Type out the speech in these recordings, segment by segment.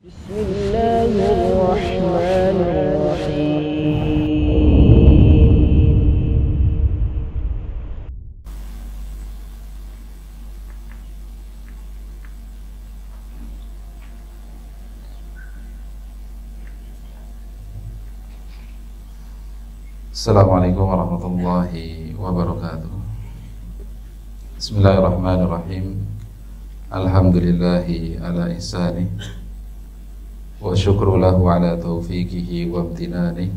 Bismillahirrahmanirrahim. Assalamualaikum warahmatullahi wabarakatuh. Bismillahirrahmanirrahim. Alhamdulillahi ala ihsani wa syukru lahu ala taufiqihi wa amtinani.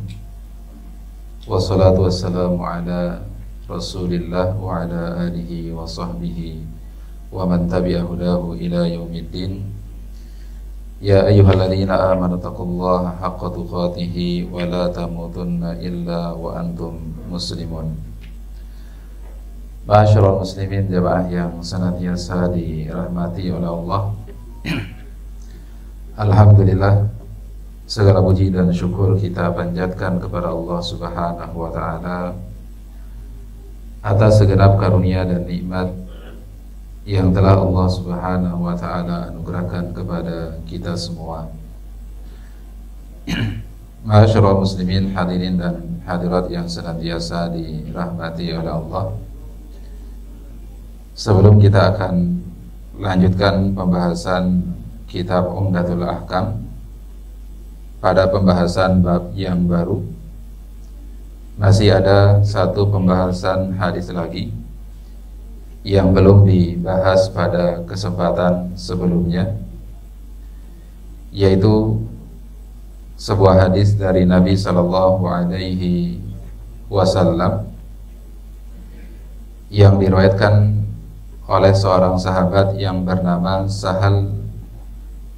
Wassalatu wassalamu ala Rasulillah wa ala alihi wa sahbihi wa man tabi'a hudahu ila yaumiddin. Ya ayyuhalladzina amanu taqullaha haqqa tuqatih wa la tamutunna illa wa antum muslimun. Ma'asyiral muslimin, jamaah yang senantiasa dirahmati oleh Allah. Alhamdulillah, segala puji dan syukur kita panjatkan kepada Allah Subhanahu wa taala atas segenap karunia dan nikmat yang telah Allah Subhanahu wa taala anugerahkan kepada kita semua. Ma'asyiral muslimin, hadirin dan hadirat yang senantiasa dirahmati oleh Allah. Sebelum kita akan lanjutkan pembahasan kitab Umdatul Ahkam pada pembahasan bab yang baru, masih ada satu pembahasan hadis lagi yang belum dibahas pada kesempatan sebelumnya, yaitu sebuah hadis dari Nabi Sallallahu Alaihi Wasallam yang diriwayatkan oleh seorang sahabat yang bernama Sahal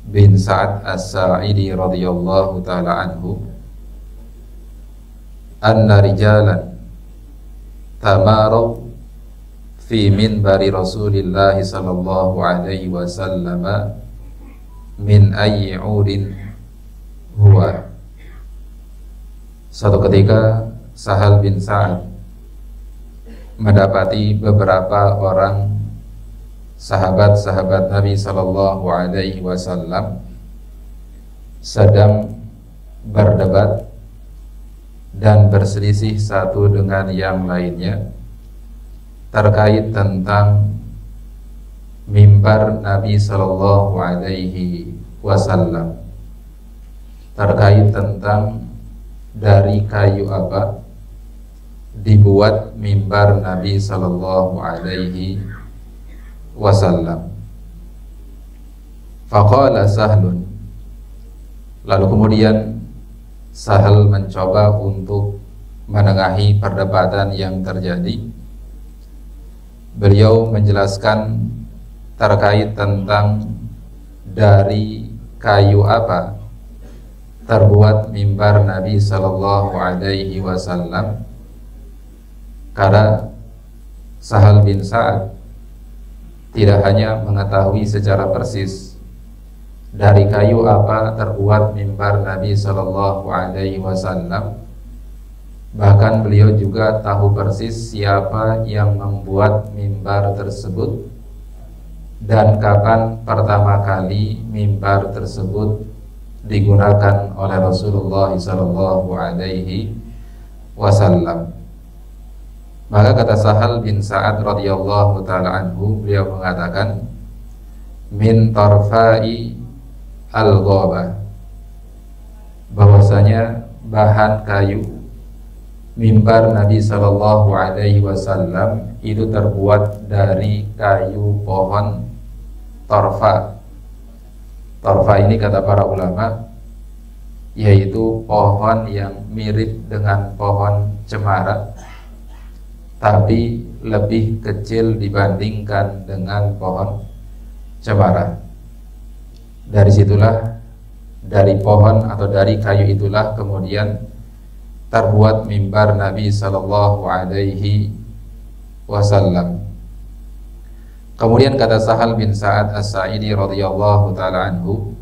bin Sa'ad As-Sa'idi radhiyallahu ta'ala anhu, anna rijalan tamaru fi minbari Rasulillah sallallahu alaihi wasallam min ayyi 'udin huwa. Suatu ketika Sahal bin Sa'ad mendapati beberapa orang sahabat-sahabat Nabi sallallahu alaihi wasallam sedang berdebat dan berselisih satu dengan yang lainnya terkait tentang mimbar Nabi sallallahu alaihi wasallam, terkait tentang dari kayu apa dibuat mimbar Nabi sallallahu alaihi wasallam. Faqala Sahlun, lalu kemudian Sahal mencoba untuk menengahi perdebatan yang terjadi. Beliau menjelaskan terkait tentang dari kayu apa terbuat mimbar Nabi sallallahu alaihi wasallam, karena Sahal bin Sa'ad tidak hanya mengetahui secara persis dari kayu apa terbuat mimbar Nabi sallallahu alaihi wasallam, bahkan beliau juga tahu persis siapa yang membuat mimbar tersebut dan kapan pertama kali mimbar tersebut digunakan oleh Rasulullah sallallahu alaihi wasallam. Maka kata Sahal bin Sa'ad radhiyallahu ta'ala anhu, beliau mengatakan min tarfai al-ghaba, bahwasanya bahan kayu mimbar Nabi sallallahu alaihi wasallam itu terbuat dari kayu pohon torfa. Torfa ini kata para ulama yaitu pohon yang mirip dengan pohon cemara, tapi lebih kecil dibandingkan dengan pohon cemara. Dari situlah, dari pohon atau dari kayu itulah kemudian terbuat mimbar Nabi sallallahu alaihi wasallam. Kemudian kata Sahal bin Sa'ad As-Sa'idi radhiyallahu ta'ala anhu,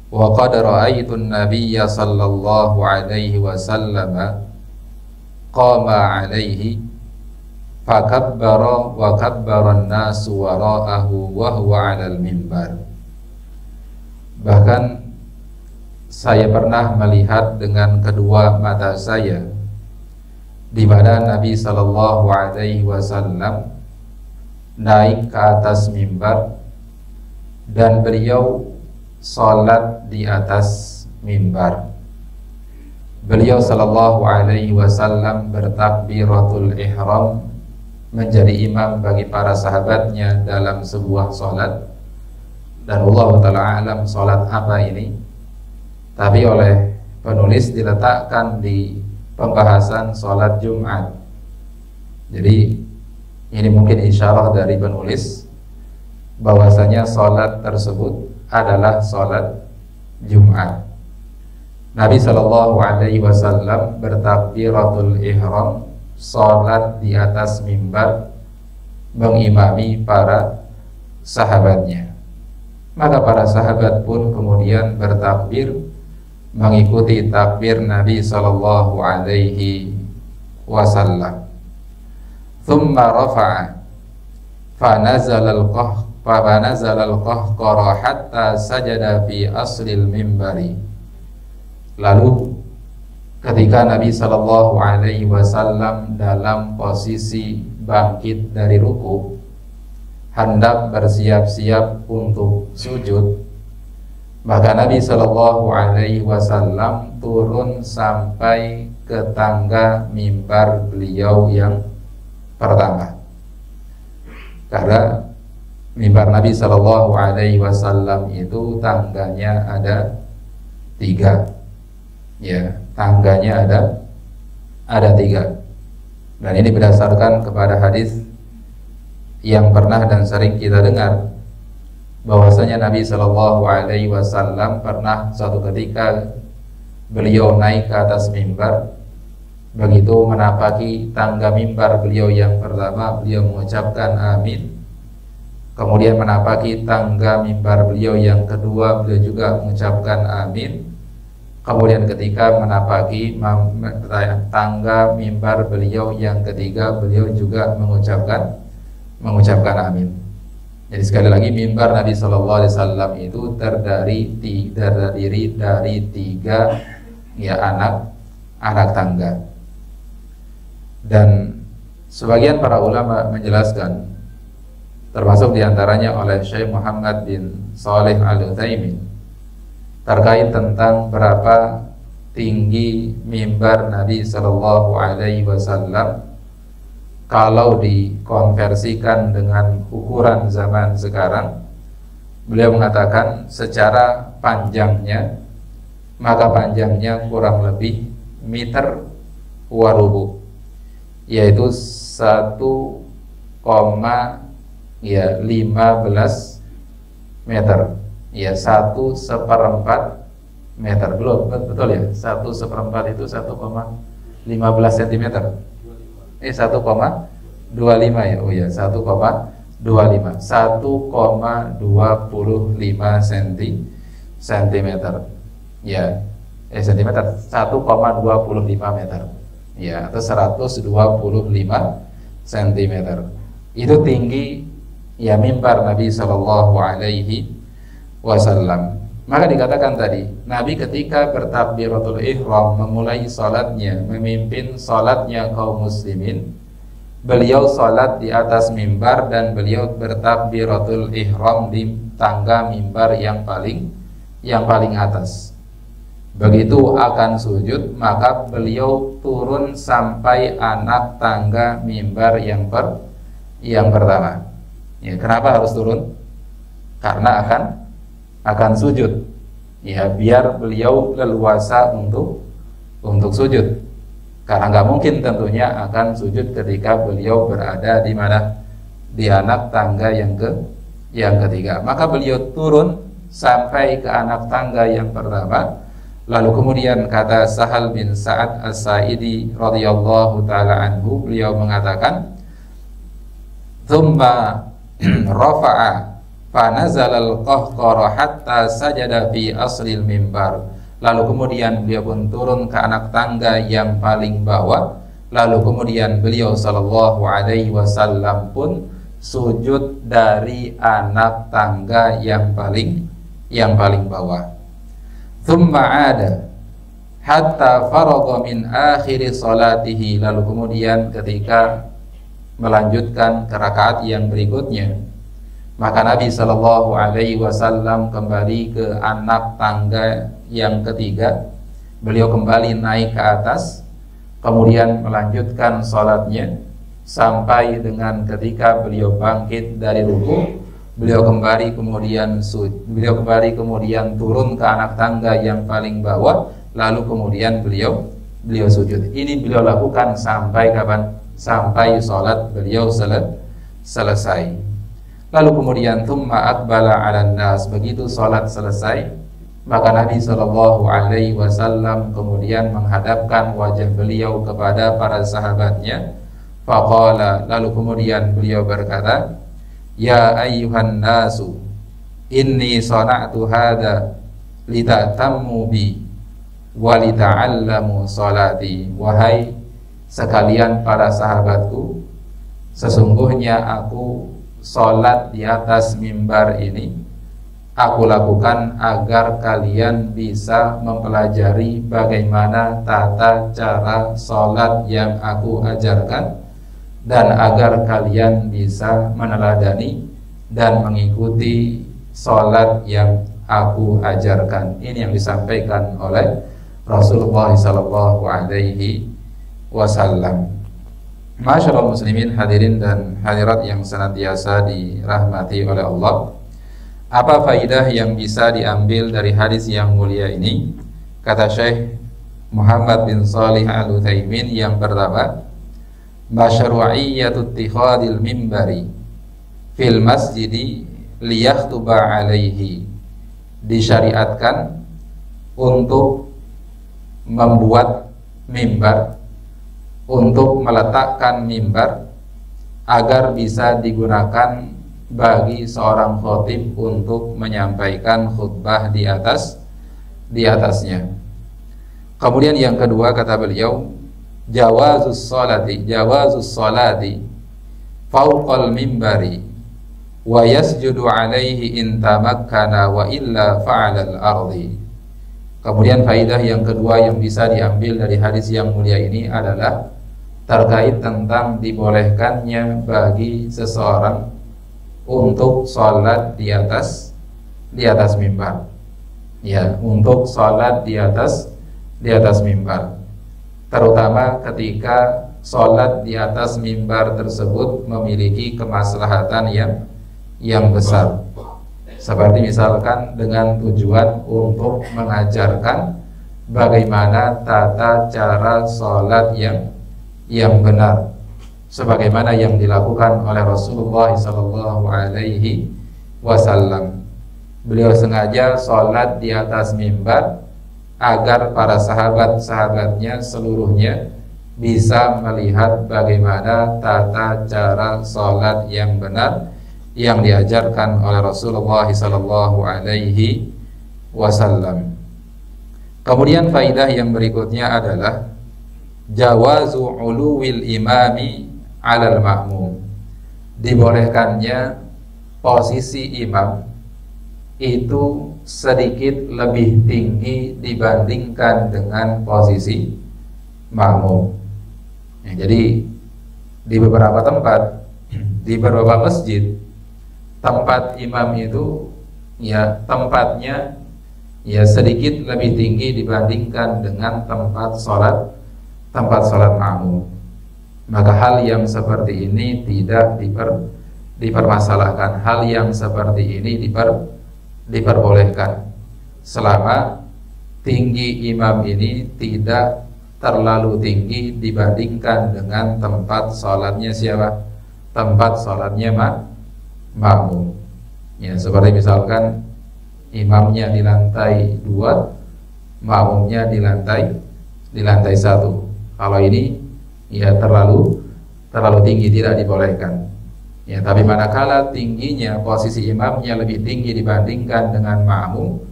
wa qad ra'aitu an-nabiyya sallallahu alaihi wasallam qama alaihi fakabbara wa kabbara an-nasu wara'ahu wa huwa 'alal mimbar. Bahkan saya pernah melihat dengan kedua mata saya di mana Nabi Sallallahu Alaihi Wasallam naik ke atas mimbar dan beliau salat di atas mimbar. Beliau Sallallahu Alaihi Wasallam bertakbiratul ihram, menjadi imam bagi para sahabatnya dalam sebuah salat. Dan Allah Ta'ala alam salat apa ini, tapi oleh penulis diletakkan di pembahasan salat Jumat. Jadi ini mungkin isyarah dari penulis bahwasanya salat tersebut adalah salat Jumat. Nabi Sallallahu Alaihi Wasallam bertakbiratul ihram, salat di atas mimbar, mengimami para sahabatnya. Maka para sahabat pun kemudian bertakbir mengikuti takbir Nabi Sallallahu Alaihi Wasallam. Thumma rafa'a fanazala al-qahqara hatta sajada fi aslil mimbari. Lalu ketika Nabi Sallallahu Alaihi Wasallam dalam posisi bangkit dari ruku, hendak bersiap-siap untuk sujud, maka Nabi Sallallahu Alaihi Wasallam turun sampai ke tangga mimbar beliau yang pertama. Karena mimbar Nabi Sallallahu Alaihi Wasallam itu tangganya ada 3. Ya, tangganya ada 3. Dan ini berdasarkan kepada hadis yang pernah dan sering kita dengar, bahwasanya Nabi Sallallahu Alaihi Wasallam pernah suatu ketika beliau naik ke atas mimbar. Begitu menapaki tangga mimbar beliau yang pertama, beliau mengucapkan amin. Kemudian menapaki tangga mimbar beliau yang kedua, beliau juga mengucapkan amin. Kemudian ketika menapaki tangga mimbar beliau yang ketiga, beliau juga mengucapkan amin. Jadi sekali lagi, mimbar Nabi Sallallahu Alaihi Wasallam itu terdiri dari 3 ya anak tangga. Dan sebagian para ulama menjelaskan, termasuk diantaranya oleh Syekh Muhammad bin Shalih Al-Utsaimin, terkait tentang berapa tinggi mimbar Nabi Sallallahu Alaihi Wasallam kalau dikonversikan dengan ukuran zaman sekarang. Beliau mengatakan secara panjangnya, maka panjangnya kurang lebih meter warubu, yaitu 1,15 meter. Ya, 1/4 meter. Belum, betul ya? 1/4 itu 1,15 cm. 1,25 ya. Oh ya, 1,25. 1,25 cm. Ya. Cm 1,25 meter. Ya, atau 125 cm. Itu tinggi ya mimbar Nabi Sallallahu Alaihi Wasallam. Maka dikatakan tadi, Nabi ketika bertakbiratul ihram, memulai salatnya, memimpin salatnya kaum muslimin, beliau salat di atas mimbar dan beliau bertakbiratul ihram di tangga mimbar yang paling atas. Begitu akan sujud, maka beliau turun sampai anak tangga mimbar yang pertama. Ya, kenapa harus turun? Karena akan sujud, ya, biar beliau leluasa untuk sujud. Karena nggak mungkin tentunya akan sujud ketika beliau berada di mana, di anak tangga yang ketiga. Maka beliau turun sampai ke anak tangga yang pertama. Lalu kemudian kata Sahal bin Sa'ad As-Sa'idi radhiyallahu taala anhu, beliau mengatakan, "Tsumma rafa'a fanazala al-qahqara hatta sajada fi aslil mimbar." Lalu kemudian beliau pun turun ke anak tangga yang paling bawah. Lalu kemudian beliau Sallallahu Alaihi Wasallam pun sujud dari anak tangga yang paling yang paling bawah. Tsumma ada hatta faragha min akhiri salatihi, lalu kemudian ketika melanjutkan ke rakaat yang berikutnya, maka Nabi Shallallahu Alaihi Wasallam kembali ke anak tangga yang ketiga. Beliau kembali naik ke atas, kemudian melanjutkan salatnya sampai dengan ketika beliau bangkit dari ruku, beliau kembali kemudian turun ke anak tangga yang paling bawah, lalu kemudian beliau sujud. Ini beliau lakukan sampai kapan? Sampai salat beliau selesai. Lalu kemudian thumma aqbala 'alan nas, begitu salat selesai, maka Nabi Shallallahu Alaihi Wasallam kemudian menghadapkan wajah beliau kepada para sahabatnya. Faqala, lalu kemudian beliau berkata, ya ayyuhan nasu, inni sana'tu hadza litatammu bi wa lita'allamu salati. Wahai sekalian para sahabatku, sesungguhnya aku salat di atas mimbar ini aku lakukan agar kalian bisa mempelajari bagaimana tata cara salat yang aku ajarkan, dan agar kalian bisa meneladani dan mengikuti salat yang aku ajarkan. Ini yang disampaikan oleh Rasulullah sallallahu alaihi wasallam. Masyaallah muslimin, hadirin dan hadirat yang senantiasa dirahmati oleh Allah. Apa faidah yang bisa diambil dari hadis yang mulia ini? Kata Syekh Muhammad bin Shalih Al-Utsaimin yang pertama, masyru'iyyatu ittikhadil mimbari fil masjidi liyakhtuba alaihi, disyariatkan untuk membuat mimbar, untuk meletakkan mimbar agar bisa digunakan bagi seorang khatib untuk menyampaikan khutbah di atasnya. Kemudian yang kedua kata beliau, jawazus salati fawqal mimbari wa yasjudu alaihi in tamakkana wa illa fa'alal ardi. Kemudian faidah yang kedua yang bisa diambil dari hadis yang mulia ini adalah terkait tentang dibolehkannya bagi seseorang untuk sholat di atas mimbar. Ya, untuk sholat di atas mimbar, terutama ketika sholat di atas mimbar tersebut memiliki kemaslahatan yang besar, seperti misalkan dengan tujuan untuk mengajarkan bagaimana tata cara sholat yang benar, sebagaimana yang dilakukan oleh Rasulullah sallallahu alaihi wasallam. Beliau sengaja sholat di atas mimbar agar para sahabat-sahabatnya seluruhnya bisa melihat bagaimana tata cara sholat yang benar yang diajarkan oleh Rasulullah sallallahu alaihi wasallam. Kemudian faidah yang berikutnya adalah jawazu uluwil imami 'alal ma'mum, dibolehkannya posisi imam itu sedikit lebih tinggi dibandingkan dengan posisi makmum. Ya, jadi di beberapa tempat, di beberapa masjid, tempat imam itu ya tempatnya ya sedikit lebih tinggi dibandingkan dengan tempat sholat makmum. Maka hal yang seperti ini tidak dipermasalahkan. Hal yang seperti ini diperbolehkan selama tinggi imam ini tidak terlalu tinggi dibandingkan dengan tempat sholatnya siapa? Tempat sholatnya makmum. Ya, seperti misalkan imamnya di lantai 2, makmumnya di lantai 1. Kalau ini ya terlalu tinggi, tidak dibolehkan. Ya, tapi manakala tingginya posisi imamnya lebih tinggi dibandingkan dengan makmum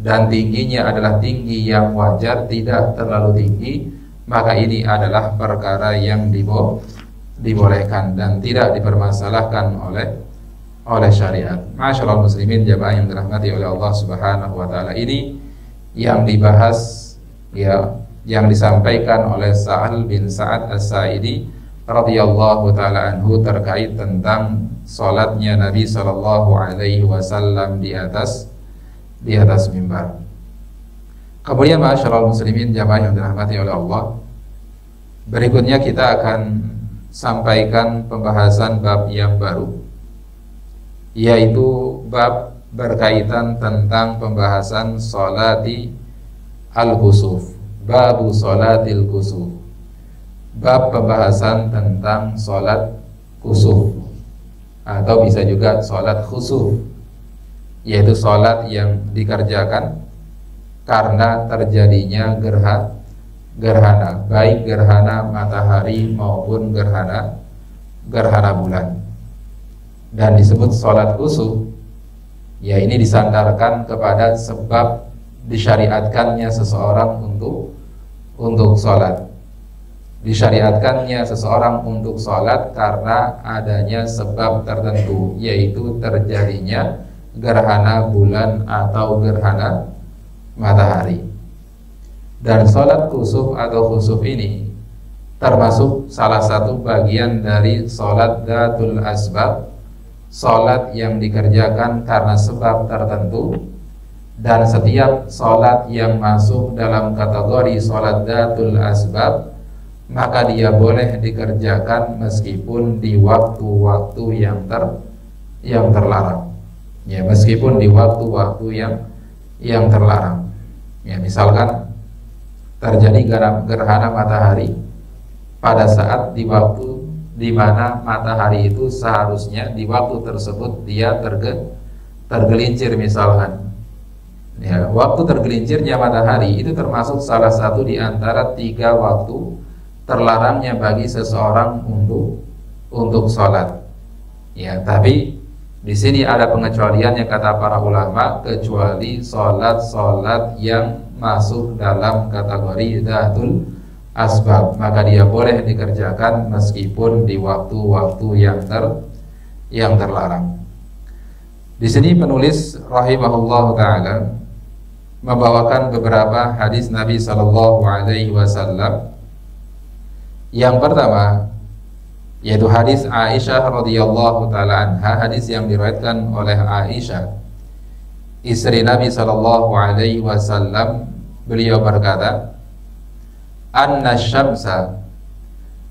dan tingginya adalah tinggi yang wajar, tidak terlalu tinggi, maka ini adalah perkara yang dibolehkan dan tidak dipermasalahkan oleh syariat. Masyaallah muslimin jamaah yang dirahmati oleh Allah Subhanahu wa taala, ini yang dibahas ya, yang disampaikan oleh Sa'al bin Sa'ad As-Sa'idi radhiyallahu taala anhu terkait tentang salatnya Nabi sallallahu alaihi wasallam di atas mimbar. Kemudian masyaallah muslimin jamaah yang dirahmati oleh Allah, berikutnya kita akan sampaikan pembahasan bab yang baru, yaitu bab berkaitan tentang pembahasan sholati al-khusuf, babu sholatil khusuf, bab pembahasan tentang sholat khusuf atau bisa juga sholat khusuf, yaitu sholat yang dikerjakan karena terjadinya gerhana, baik gerhana matahari maupun gerhana bulan. Dan disebut sholat khusuf, ya ini disandarkan kepada sebab disyariatkannya seseorang untuk sholat. Disyariatkannya seseorang untuk sholat karena adanya sebab tertentu, yaitu terjadinya gerhana bulan atau gerhana matahari. Dan sholat khusuf atau khusuf ini termasuk salah satu bagian dari sholat dhatul asbab, sholat yang dikerjakan karena sebab tertentu. Dan setiap sholat yang masuk dalam kategori sholat dhatul asbab, maka dia boleh dikerjakan meskipun di waktu-waktu yang terlarang. Ya, meskipun di waktu-waktu yang terlarang. Ya, misalkan terjadi gerhana matahari pada saat di waktu di mana matahari itu seharusnya di waktu tersebut dia tergelincir misalkan. Ya, waktu tergelincirnya matahari itu termasuk salah satu di antara 3 waktu terlarangnya bagi seseorang untuk sholat. Ya, tapi di sini ada pengecualiannya kata para ulama, kecuali sholat yang masuk dalam kategori dhatul asbab, maka dia boleh dikerjakan meskipun di waktu-waktu yang terlarang. Di sini penulis rahimahullah taala membawakan beberapa hadis Nabi sallallahu alaihi wasallam. Yang pertama yaitu hadis Aisyah radhiyallahu taala anha, hadis yang diriwayatkan oleh Aisyah, istri Nabi sallallahu alaihi wasallam. Beliau berkata, anna syamsa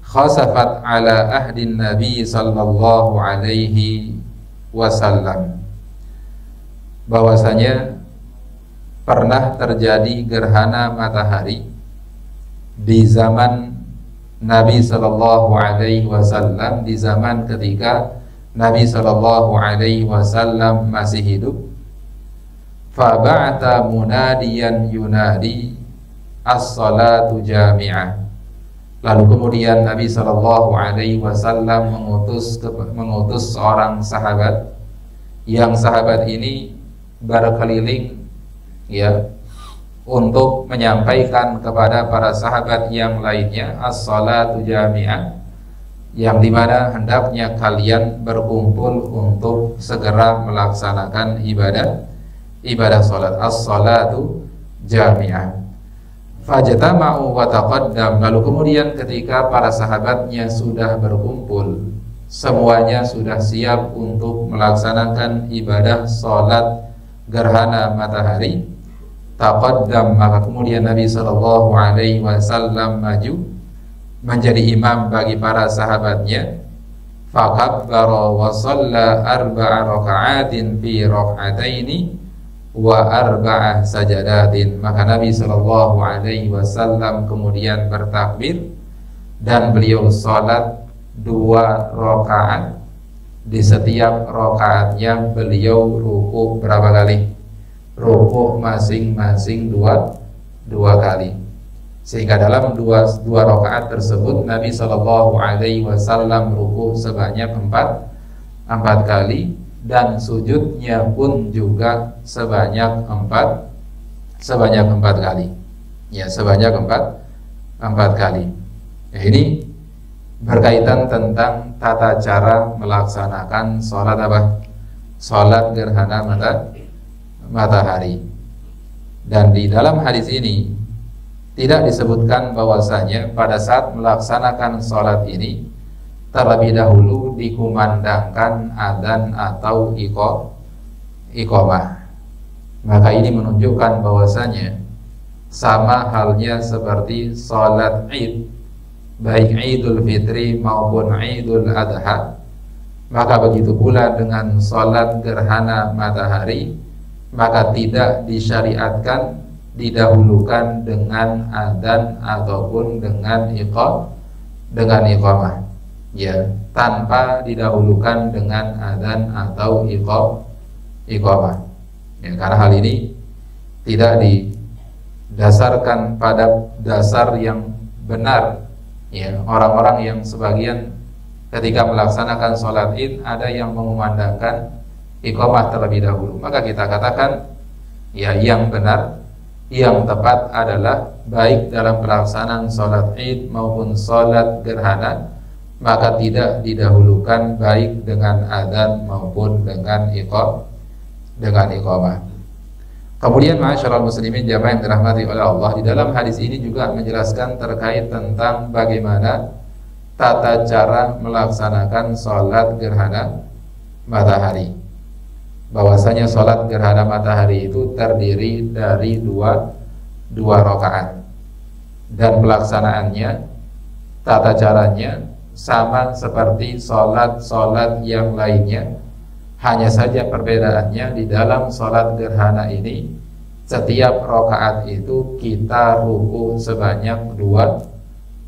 khasafat ala ahdin Nabi sallallahu alaihi wasallam, bahwasanya pernah terjadi gerhana matahari di zaman Nabi sallallahu alaihi wasallam, di zaman ketika Nabi sallallahu alaihi wasallam masih hidup. Fa ba'atha munadiyan yunadi as-salatu jami'ah. Lalu kemudian Nabi sallallahu alaihi wasallam mengutus seorang sahabat, yang sahabat ini berkeliling ya untuk menyampaikan kepada para sahabat yang lainnya as-salatu jami'ah, yang dimana hendaknya kalian berkumpul untuk segera melaksanakan ibadah salat, as-salatu jami'ah. Fajtama'u wa taqaddam. Lalu kemudian ketika para sahabatnya sudah berkumpul, semuanya sudah siap untuk melaksanakan ibadah salat gerhana matahari, taqaddam, maka kemudian Nabi sallallahu alaihi wasallam maju menjadi imam bagi para sahabatnya. Fakabbara wa shalla 4 raka'atin fi raka'ataini wa 4 sajadatin. Maka Nabi sallallahu alaihi wasallam kemudian bertakbir dan beliau salat 2 rakaat. Di setiap rakaatnya beliau ruku berapa kali? Ruku masing-masing dua kali. Sehingga dalam dua rakaat tersebut Nabi sallallahu alaihi wasallam ruku sebanyak 4 kali, dan sujudnya pun juga sebanyak 4 kali. Ya, sebanyak 4 kali. Ya, ini berkaitan tentang tata cara melaksanakan sholat apa? salat gerhana matahari. Dan di dalam hadis ini tidak disebutkan bahwasanya pada saat melaksanakan salat ini terlebih dahulu dikumandangkan adzan atau iqamah. Maka ini menunjukkan bahwasanya sama halnya seperti salat Id, baik Idul Fitri maupun Idul Adha, maka begitu pula dengan salat gerhana matahari, maka tidak disyariatkan didahulukan dengan adzan ataupun dengan iqamah, ya, tanpa didahulukan dengan adzan atau iqamah, ya, karena hal ini tidak didasarkan pada dasar yang benar, ya. Orang-orang yang sebagian ketika melaksanakan sholat Id ada yang mengumandangkan iqamah terlebih dahulu, maka kita katakan ya yang benar, yang tepat adalah baik dalam pelaksanaan sholat Id maupun sholat gerhana, maka tidak didahulukan baik dengan adzan maupun dengan iqamah. Kemudian ma'asyiral muslimin jamaah yang dirahmati oleh Allah, di dalam hadis ini juga menjelaskan terkait tentang bagaimana tata cara melaksanakan sholat gerhana matahari. Bahwasanya sholat gerhana matahari itu terdiri dari dua rakaat, dan pelaksanaannya, tata caranya sama seperti sholat yang lainnya. Hanya saja perbedaannya di dalam sholat gerhana ini setiap rakaat itu kita ruku sebanyak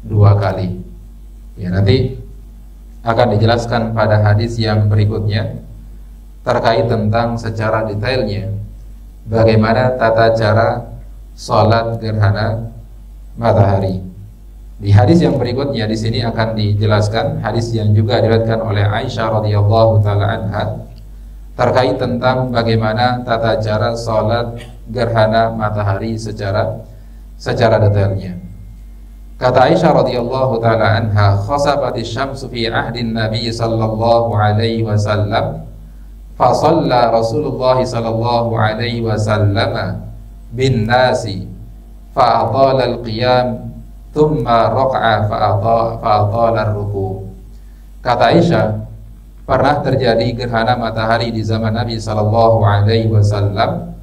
dua kali. Ya, nanti akan dijelaskan pada hadis yang berikutnya terkait tentang secara detailnya bagaimana tata cara sholat gerhana matahari. Di hadis yang berikutnya di sini akan dijelaskan hadis yang juga diriwayatkan oleh Aisyah radhiyallahu taala anha terkait tentang bagaimana tata cara sholat gerhana matahari secara detailnya. Kata Aisyah radhiyallahu taala anha, "Khasafatis syamsu fi ahdin Nabi sallallahu alaihi wasallam, fa shalla Rasulullah sallallahu alaihi wasallam bin nasi fa atala al-qiyam thumma raka'a fa atala ar-ruku'." Kata Aisyah, pernah terjadi gerhana matahari di zaman Nabi sallallahu alaihi wasallam,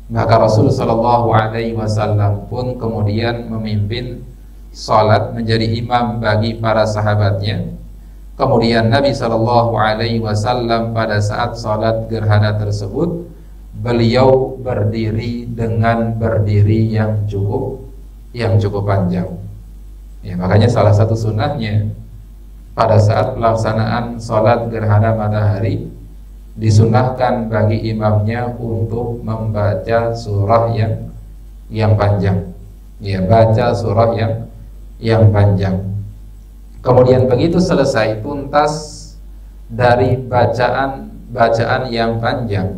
maka Rasul sallallahu alaihi wasallam pun kemudian memimpin salat menjadi imam bagi para sahabatnya. Kemudian Nabi sallallahu alaihi wasallam pada saat salat gerhana tersebut beliau berdiri dengan berdiri yang cukup panjang. Ya, makanya salah satu sunnahnya pada saat pelaksanaan salat gerhana matahari disunnahkan bagi imamnya untuk membaca surah yang panjang. Ya, baca surah yang panjang. Kemudian begitu selesai tuntas dari bacaan yang panjang,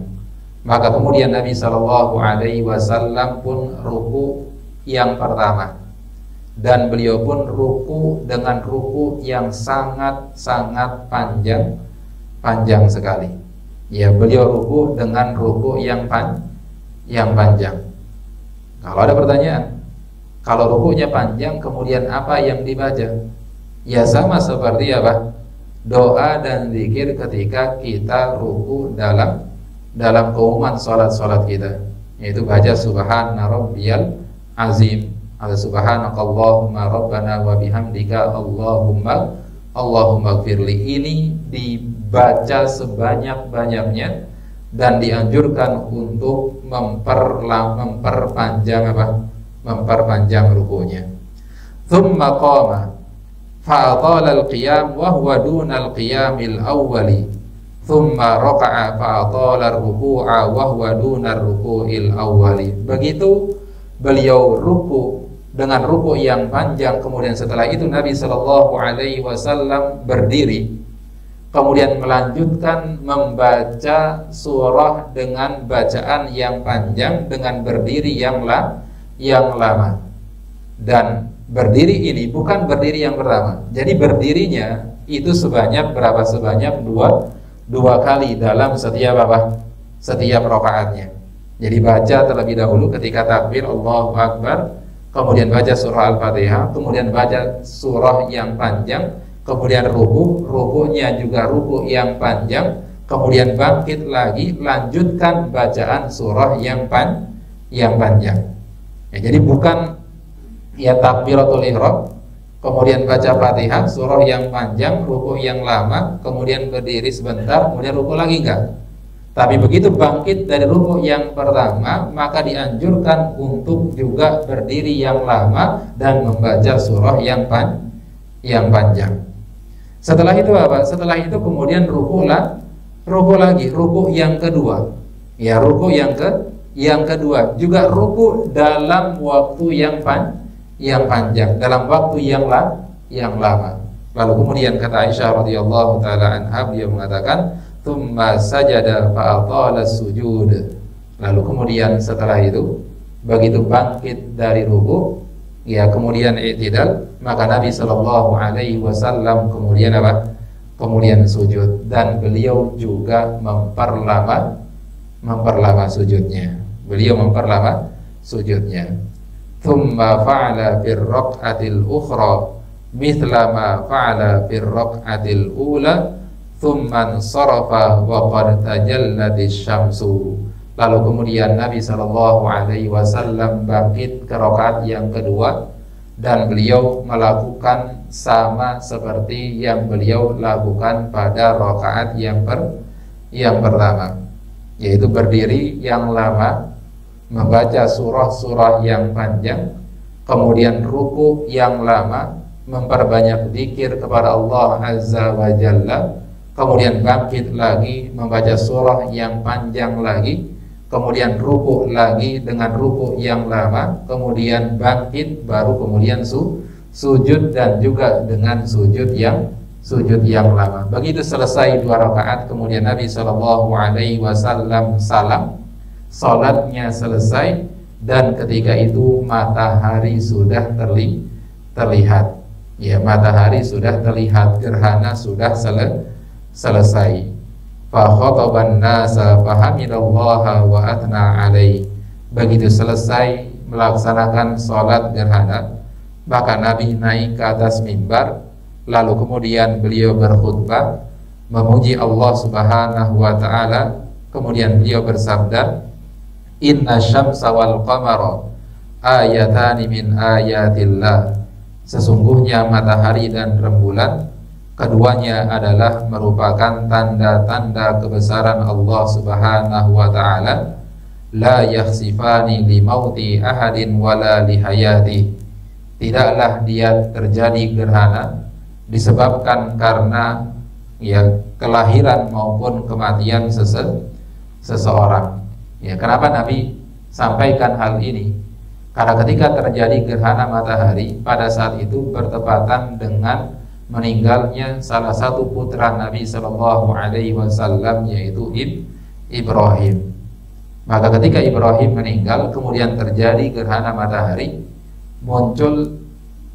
maka kemudian Nabi sallallahu alaihi wasallam pun ruku yang pertama, dan beliau pun ruku dengan ruku yang sangat panjang sekali. Ya, beliau ruku dengan ruku yang panjang. Kalau ada pertanyaan, kalau rukunya panjang kemudian apa yang dibaca? Ya sama seperti apa? Doa dan zikir ketika kita ruku dalam keumuman salat kita, yaitu baca subhana rabbiyal azim, atau subhanakallahumma rabbana wa bihamdika Allahumma gfirli. Ini dibaca sebanyak-banyaknya dan dianjurkan untuk memperpanjang rukunya. Thumma qama fa'atala al-qiyam wa huwa duna al-qiyamil awwali, thumma raka'a fa'atala ar-ruku'a wa huwa duna ar-ruku'il awwali. Begitu beliau ruku dengan ruku yang panjang, kemudian setelah itu Nabi sallallahu alaihi wasallam berdiri, kemudian melanjutkan membaca surah dengan bacaan yang panjang dengan berdiri yang lama. Dan berdiri ini bukan berdiri yang pertama. Jadi berdirinya itu sebanyak berapa? Sebanyak 2 kali dalam setiap apa? Setiap rakaatnya. Jadi baca terlebih dahulu ketika takbir Allahu Akbar, kemudian baca surah Al-Fatihah, kemudian baca surah yang panjang, kemudian rukunya juga ruku yang panjang, kemudian bangkit lagi, lanjutkan bacaan surah yang panjang. Ya, jadi bukan ya takbiratul ihram, kemudian baca Fatihah, surah yang panjang, ruku yang lama, kemudian berdiri sebentar, kemudian ruku lagi, enggak. Tapi begitu bangkit dari ruku yang pertama, maka dianjurkan untuk juga berdiri yang lama dan membaca surah yang panjang. Setelah itu apa? Setelah itu kemudian ruku lagi, ruku yang kedua. Ya, ruku yang kedua juga ruku dalam waktu yang panjang, dalam waktu yang lama. Lalu kemudian kata Aisyah radhiyallahu taala anha, beliau mengatakan, "Tsumma sajada fa atala sujud." Lalu kemudian setelah itu, begitu bangkit dari ruku, ya kemudian i'tidal, maka Nabi sallallahu alaihi wasallam kemudian apa? Kemudian sujud, dan beliau juga memperlama sujudnya. Beliau memperlama sujudnya. Tsumma fa'ala fir raq'atil ukhra mithla ma fa'ala fir raq'atil ula, tsumma sarafa wa qad tajalladis syamsu. Lalu kemudian Nabi sallallahu alaihi wasallam bangkit ke rakaat yang kedua, dan beliau melakukan sama seperti yang beliau lakukan pada rakaat yang pertama, yaitu berdiri yang lama, membaca surah-surah yang panjang, kemudian ruku yang lama, memperbanyak zikir kepada Allah Azza wa Jalla, kemudian bangkit lagi membaca surah yang panjang lagi, kemudian ruku lagi dengan ruku yang lama, kemudian bangkit, baru kemudian sujud dan juga dengan sujud yang lama. Begitu selesai 2 rakaat, kemudian Nabi sallallahu alaihi wasallam salam, salatnya selesai, dan ketika itu matahari sudah terlihat. Ya, matahari sudah terlihat, gerhana sudah selesai. Fa khataban nasa fahamidallaha wa atna alaihi. Begitu selesai melaksanakan salat gerhana, maka Nabi naik ke atas mimbar, lalu kemudian beliau berkhutbah memuji Allah Subhanahu wa taala. Kemudian beliau bersabda, "Inna syamsa wal qamara ayatani min ayatillah." Sesungguhnya matahari dan rembulan, keduanya adalah merupakan tanda-tanda kebesaran Allah Subhanahu wa taala. La yakhsifani li mauti ahadin wala li hayati. Tidaklah dia terjadi gerhana disebabkan karena ya kelahiran maupun kematian seseorang. Ya, kenapa Nabi sampaikan hal ini? Karena ketika terjadi gerhana matahari, pada saat itu bertepatan dengan meninggalnya salah satu putra Nabi sallallahu alaihi wasallam, yaitu Ibrahim. Maka ketika Ibrahim meninggal, kemudian terjadi gerhana matahari, muncul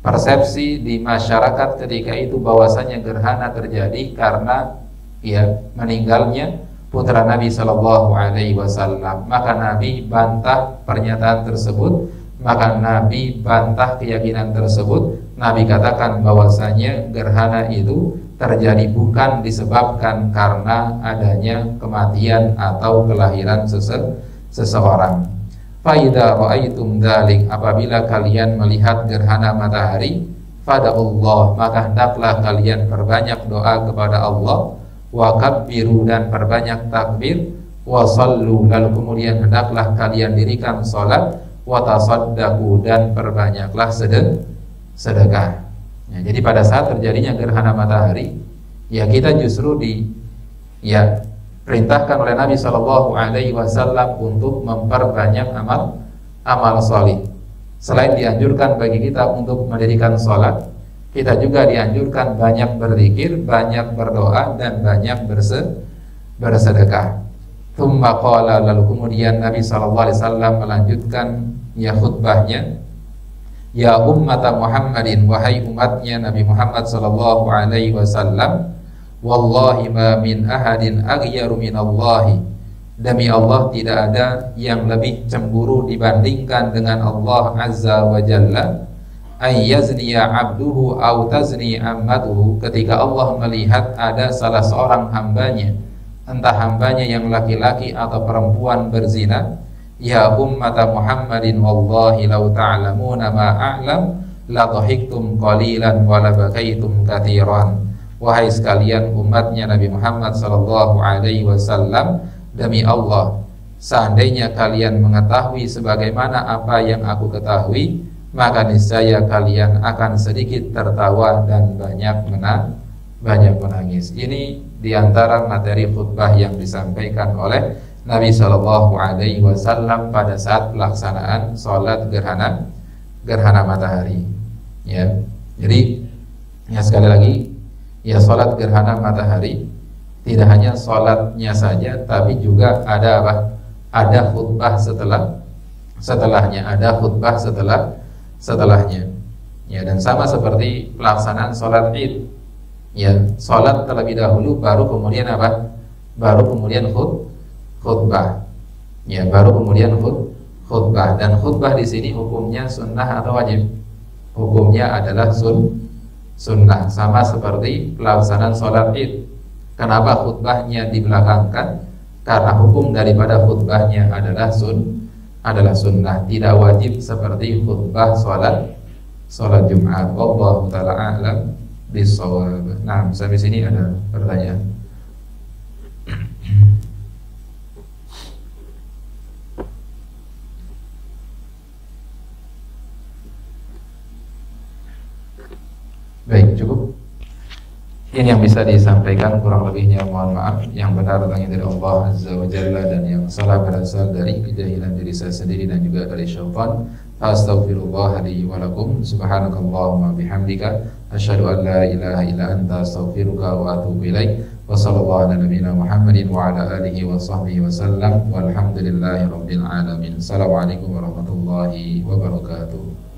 persepsi di masyarakat ketika itu bahwasanya gerhana terjadi karena ya meninggalnya putra Nabi sallallahu alaihi wasallam. Maka Nabi bantah pernyataan tersebut, maka Nabi bantah keyakinan tersebut. Nabi katakan bahwasanya gerhana itu terjadi bukan disebabkan karena adanya kematian atau kelahiran seseorang. Fa idza ra'aitum dzalik, apabila kalian melihat gerhana matahari, fada'ullah, maka hendaklah kalian perbanyak doa kepada Allah, wa kabbiru, dan perbanyak takbir, wa sallu, lalu kemudian hendaklah kalian dirikan salat, wa tasaddaqu, dan perbanyaklah sedekah. Ya, jadi pada saat terjadinya gerhana matahari, ya kita justru perintahkan oleh Nabi Shallallahu Alaihi Wasallam untuk memperbanyak amal salih. Selain dianjurkan bagi kita untuk mendirikan sholat, kita juga dianjurkan banyak berzikir, banyak berdoa, dan banyak bersedekah. Tsumma qala, lalu kemudian Nabi Shallallahu Alaihi Wasallam melanjutkan khutbahnya. Ya ummata Muhammadin, wahai umatnya Nabi Muhammad sallallahu alaihi wasallam, wallahi ma min ahadin aghyaru minallahi, demi Allah tidak ada yang lebih cemburu dibandingkan dengan Allah azza wa jalla, ayyazniya abduhu aw tazni ammatuhu, ketika Allah melihat ada salah seorang hambanya, entah hambanya yang laki-laki atau perempuan berzina. Ya ummata Muhammadin wallahi law ta'lamuna ma a'lam la dhahiktum qalilan wa la bakaitum katsiran. Wahai sekalian umatnya Nabi Muhammad sallallahu alaihi wasallam, demi Allah, seandainya kalian mengetahui sebagaimana apa yang aku ketahui, maka niscaya kalian akan sedikit tertawa dan banyak menangis. Ini diantara materi khutbah yang disampaikan oleh Nabi Shallallahu Alaihi Wasallam pada saat pelaksanaan sholat gerhana matahari. Ya, jadi ya sekali lagi, ya sholat gerhana matahari tidak hanya sholatnya saja, tapi juga ada apa? Ada khutbah setelahnya, ada khutbah setelahnya. Ya, dan sama seperti pelaksanaan sholat id. Ya, sholat terlebih dahulu, baru kemudian apa? Baru kemudian khutbah. Ya, baru kemudian khutbah. Dan khutbah di sini hukumnya sunnah atau wajib? Hukumnya adalah sunnah, sama seperti pelaksanaan sholat id. Kenapa khutbahnya dibelakangkan? Karena hukum daripada khutbahnya adalah sunnah, tidak wajib seperti khutbah sholat Jumat. Wallahu ta'ala a'lam bishawab. Nah, sampai sini ada pertanyaan. Baik, cukup. Ini yang bisa disampaikan, kurang lebihnya mohon maaf. Yang benar datangnya dari Allah azza wa jalla, dan yang salah berasal dari kejahilan diri saya sendiri dan juga dari syaitan. Astaghfirullah li wa lakum. Subhanakallahumma bihamdika asyhadu an la ilaha illa anta astaghfiruka wa atubu ilaik. Wa sallallahu ala nabiyyina Muhammadin wa ala alihi wa sahbihi wa sallam. Walhamdulillahi rabbil alamin. Assalamualaikum warahmatullahi wabarakatuh.